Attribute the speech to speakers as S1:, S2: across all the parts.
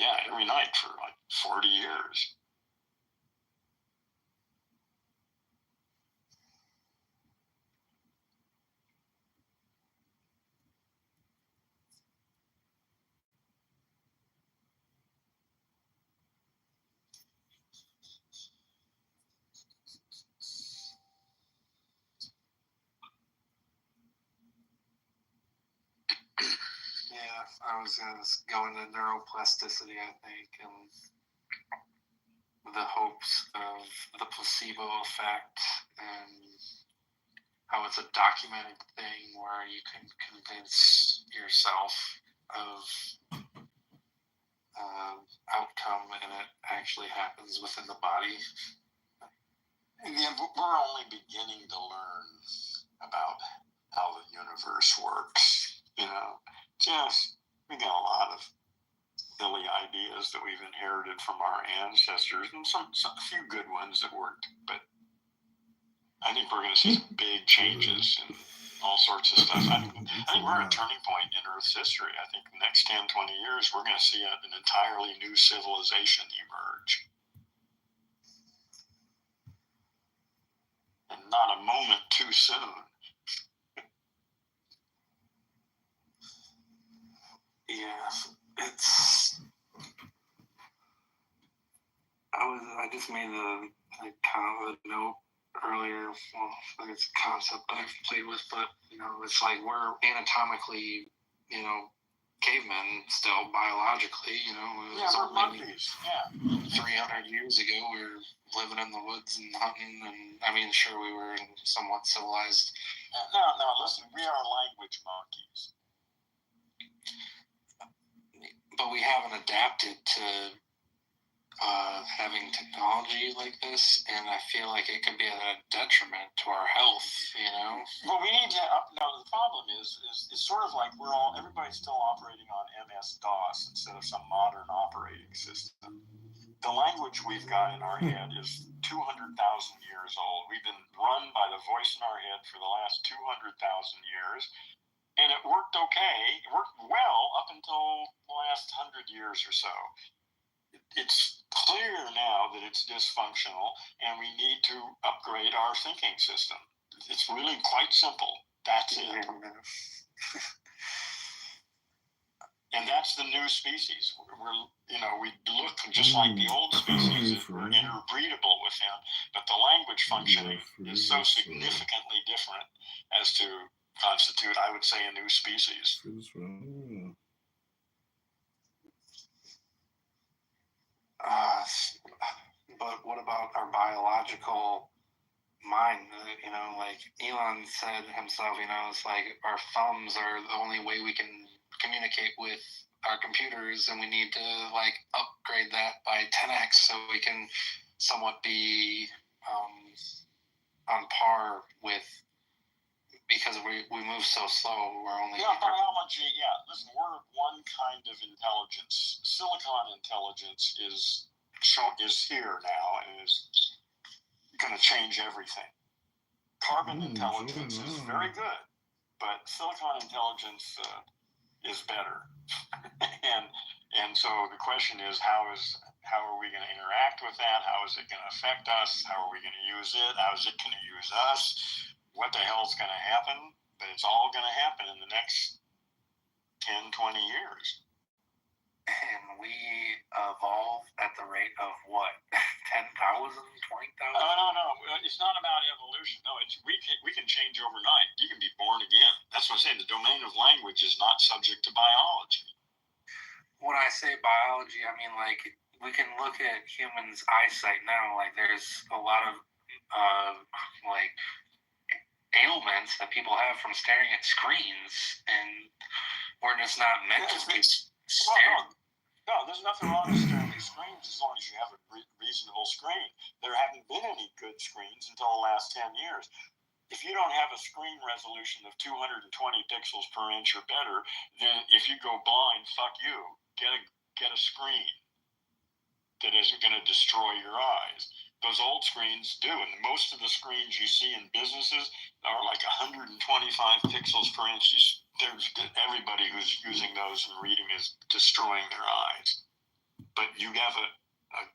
S1: Yeah, every night for like 40 years.
S2: Yeah, I was going to go into neuroplasticity, I think, and the hopes of the placebo effect, and how it's a documented thing where you can convince yourself of outcome, and it actually happens within the body.
S1: Yeah, but we're only beginning to learn about how the universe works. Just we got a lot of silly ideas that we've inherited from our ancestors, and some a few good ones that worked. But I think we're going to see some big changes in all sorts of stuff. I think we're at a turning point in Earth's history. I think the next 10, 20 years, we're going to see an entirely new civilization emerge. And not a moment too soon.
S2: Yeah, it's. I just made a note earlier. Well, it's a concept that I've played with, but it's like we're anatomically, cavemen still biologically.
S1: We're monkeys. Yeah.
S2: 300 years ago, we were living in the woods and hunting, and sure, we were somewhat civilized.
S1: No, listen, we are language monkeys.
S2: But we haven't adapted to having technology like this, and I feel like it could be a detriment to our health,
S1: Well, we need to, the problem is it's sort of like everybody's still operating on MS-DOS instead of some modern operating system. The language we've got in our head is 200,000 years old. We've been run by the voice in our head for the last 200,000 years, and it worked okay. It worked well up until the last 100 years or so. It's clear now that it's dysfunctional, and we need to upgrade our thinking system. It's really quite simple. That's it. And that's the new species. We look just like the old species. We're interbreedable with them, but the language functioning is so significantly different as to constitute, I would say, a new species.
S2: But what about our biological mind? Like Elon said himself, it's like our thumbs are the only way we can communicate with our computers, and we need to upgrade that by 10x so we can somewhat be on par with, because we move so slow. We're only
S1: biology. Yeah, listen, we're one kind of intelligence. Silicon intelligence is here now and is going to change everything. Carbon intelligence is very good, but silicon intelligence is better. and so the question is, how are we going to interact with that? How is it going to affect us? How are we going to use it? How is it going to use us? What the hell is going to happen? But it's all going to happen in the next 10, 20 years.
S2: And we evolve at the rate of what? 10,000, 20,000?
S1: No. It's not about evolution. No, we can change overnight. You can be born again. That's what I'm saying. The domain of language is not subject to biology.
S2: When I say biology, I mean we can look at humans' eyesight now. There's a lot of ailments that people have from staring at screens, and we're just not meant to be staring.
S1: No, there's nothing wrong with staring at screens as long as you have a reasonable screen. There haven't been any good screens until the last 10 years. If you don't have a screen resolution of 220 pixels per inch or better, then if you go blind, fuck you. Get a screen that isn't going to destroy your eyes. Those old screens do, and most of the screens you see in businesses are like 125 pixels per inch. Everybody who's using those and reading is destroying their eyes. but you have a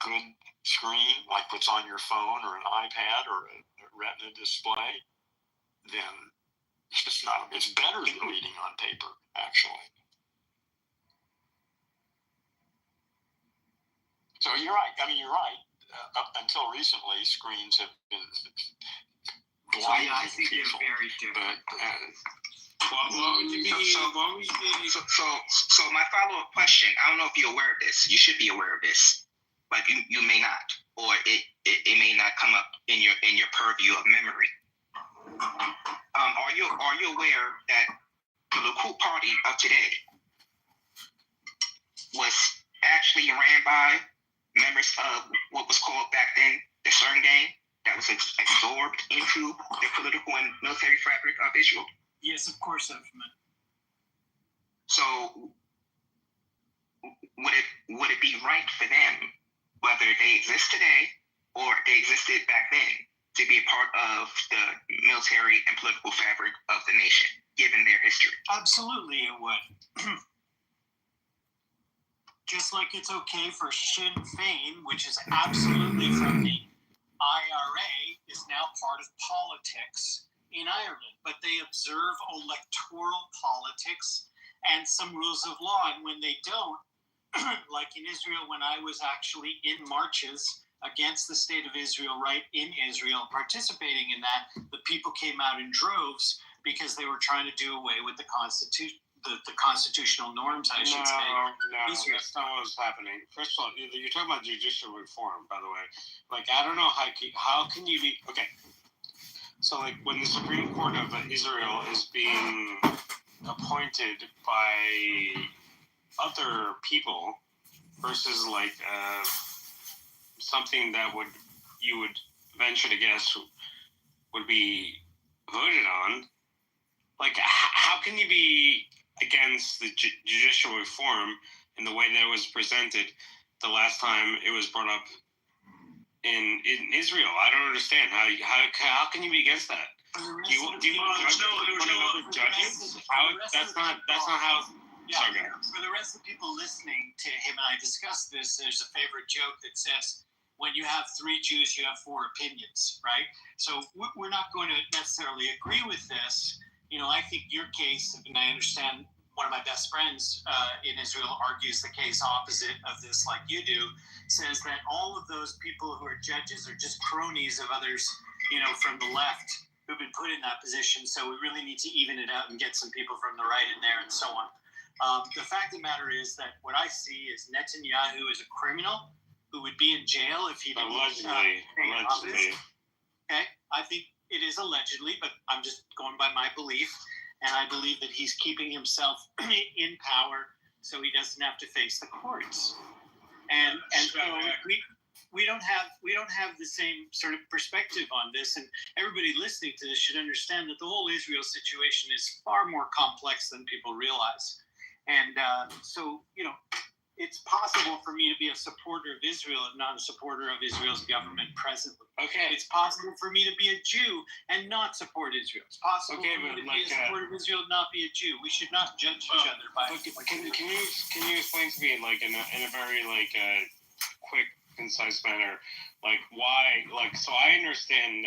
S1: good screen, like what's on your phone or an iPad or a retina display, then it's just not, it's better than reading on paper, actually. So you're right. I mean, you're right. Up until recently, screens have been blinding
S3: I think
S1: people.
S3: they're very different.
S4: So my follow-up question, I don't know if you're aware of this. You should be aware of this, but you may not, or it may not come up in your purview of memory. Are you aware that the Likud party of today was actually ran by members of what was called back then the Stern Gang, that was absorbed into the political and military fabric of Israel?
S3: Yes, of course I'm familiar.
S4: So would it be right for them, whether they exist today or they existed back then, to be a part of the military and political fabric of the nation, given their history?
S3: Absolutely it would. Just like it's okay for Sinn Féin, which is absolutely from the IRA, is now part of politics in Ireland, but they observe electoral politics and some rules of law, and when they don't, like in Israel, when I was actually in marches against the state of Israel, right in Israel, participating in that, the people came out in droves because they were trying to do away with the constitution. The constitutional norms, I should say.
S5: No, that's not what was happening. First of all, you're talking about judicial reform, by the way. Like, I don't know how can you be okay. So, like, when the Supreme Court of Israel is being appointed by other people versus like something that you would venture to guess would be voted on. Like, how can you be against the judicial reform in the way that it was presented the last time it was brought up in Israel? I don't understand how can you be against that? There was no other judges. That's not how.
S3: Yeah, for the rest of the people listening to him and I discuss this, there's a favorite joke that says, when you have 3 Jews, you have 4 opinions, right? So we're not going to necessarily agree with this. You know, I think your case, and I understand one of my best friends in Israel argues the case opposite of this like you do, says that all of those people who are judges are just cronies of others, you know, from the left who've been put in that position. So we really need to even it out and get some people from the right in there and so on. The fact of the matter is that what I see is Netanyahu is a criminal who would be in jail if he didn't
S5: allegedly.
S3: Okay, I think it is allegedly, but I'm just going by my belief, and I believe that he's keeping himself in power so he doesn't have to face the courts. And so we don't have the same sort of perspective on this, and everybody listening to this should understand that the whole Israel situation is far more complex than people realize. And so, you know, it's possible for me to be a supporter of Israel and not a supporter of Israel's government presently.
S5: Okay.
S3: It's possible for me to be a Jew and not support Israel. It's possible for me to be a supporter of Israel and not be a Jew. We should not judge each other by.
S5: Can you explain to me, like, in a very like quick, concise manner, like why, like, so I understand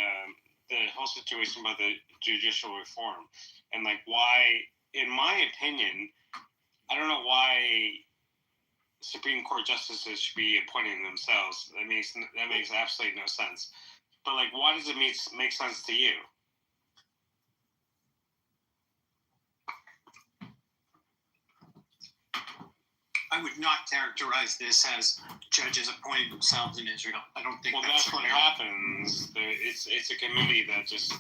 S5: the whole situation about the judicial reform and like why, in my opinion, I don't know why Supreme Court justices should be appointing themselves. That makes absolutely no sense. But like, why does it make sense to you?
S3: I would not characterize this as judges appointing themselves in Israel. I don't think.
S5: Well, that's what happens. It's a committee that just.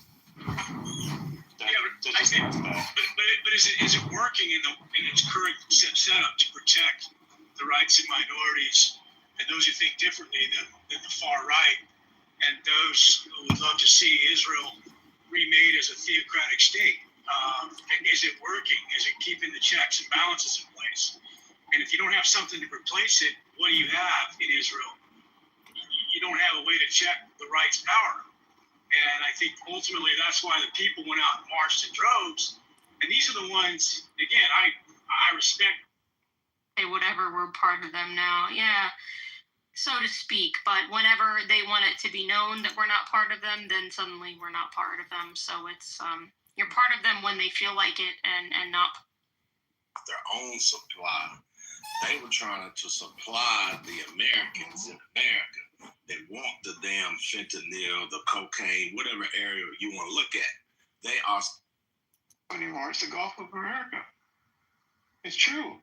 S6: I think, but is it working in its current setup to protect the rights of minorities and those who think differently than the far right, and those who would love to see Israel remade as a theocratic state? Is it working? Is it keeping the checks and balances in place? And if you don't have something to replace it, what do you have in Israel? You don't have a way to check the right's power. And I think ultimately that's why the people went out and marched in droves. And these are the ones, again, I respect
S7: they would ever were part of them now. Yeah, so to speak. But whenever they want it to be known that we're not part of them, then suddenly we're not part of them. So it's you're part of them when they feel like it, and not
S8: their own supply. They were trying to supply the Americans in America. They want the damn fentanyl, the cocaine, whatever area you want to look at. They are anymore. It's the Gulf of America. It's true.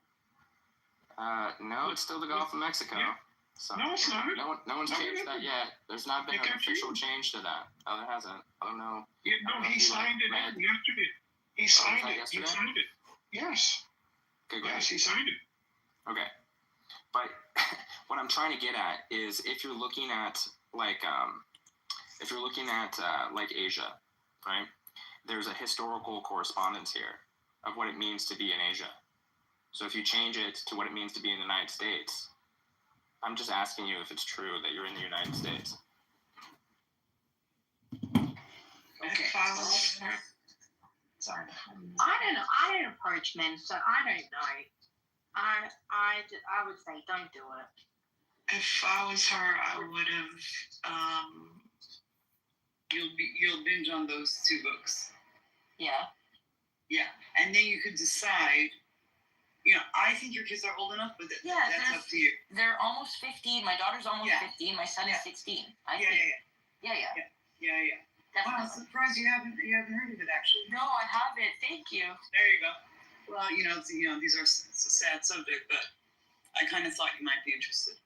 S9: No, it's still the Gulf of Mexico.
S8: Yeah.
S9: So
S8: No, it's not.
S9: No one's changed that yet. There's not been an official change to that. No, there hasn't. I don't know.
S8: Yeah, no, he signed it yesterday. He signed it.
S9: Yesterday?
S8: He signed it. Yes.
S9: Okay, great.
S8: Yes, he signed it.
S9: Okay. But what I'm trying to get at is if you're looking at like Asia, right? There's a historical correspondence here of what it means to be in Asia. So if you change it to what it means to be in the United States, I'm just asking you if it's true that you're in the United States.
S10: Okay.
S7: Sorry. I don't know. I didn't approach men, so I don't know. I would say don't do it.
S10: If I was her, I would have. You'll binge on those 2 books.
S7: Yeah.
S10: Yeah, and then you could decide. You know, I think your kids are old enough, but that's up to you.
S7: They're almost 15. My daughter's almost 15. My son is 16. Yeah.
S10: Wow, I'm surprised you haven't heard of it actually.
S7: No, I haven't. Thank you.
S10: There you go. Well, these are it's a sad subject, but I kind of thought you might be interested.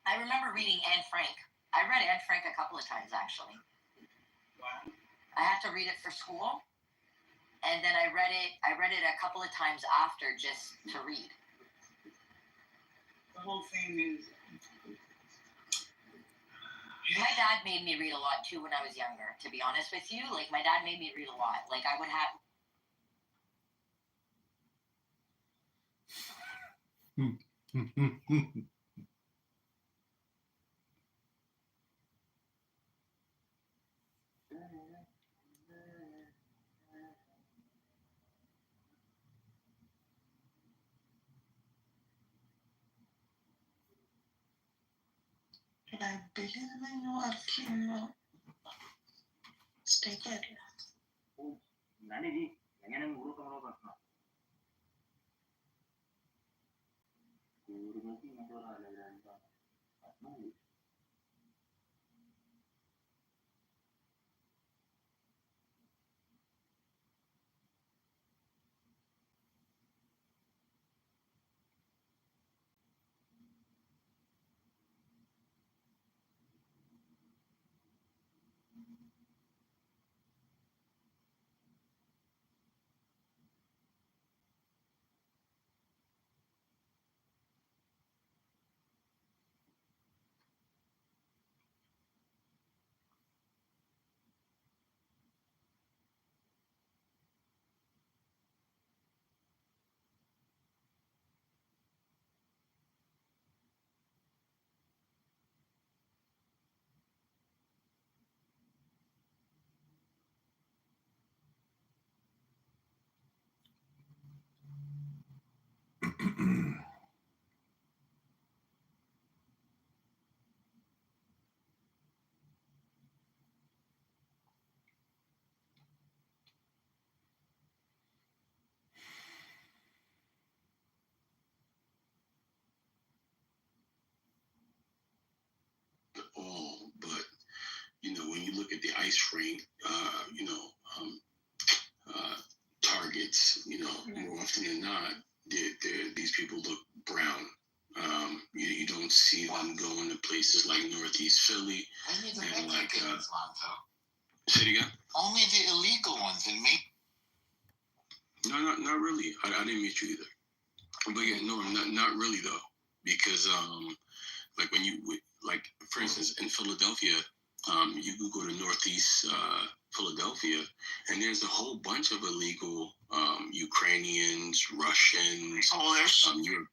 S7: I remember reading Anne Frank. I read Anne Frank a couple of times actually.
S10: Wow.
S7: I had to read it for school, and then I read it a couple of times after just to read.
S10: The whole thing is.
S7: My dad made me read a lot too when I was younger, to be honest with you. Like, my dad made me read a lot. Like, I would have.
S10: I believe in what you stay good.
S8: All, but when you look at the ice rink, targets, more often than not, these people look brown. You don't see them going to places like Northeast Philly and like. Say it again.
S11: Only the illegal ones, and me.
S8: No, not really. I didn't meet you either. But yeah, no, not really though, because like when you like, for instance, in Philadelphia, you could go to Northeast Philadelphia, and there's a whole bunch of illegal Ukrainians, Russians,
S11: Oh, there's
S8: Europeans.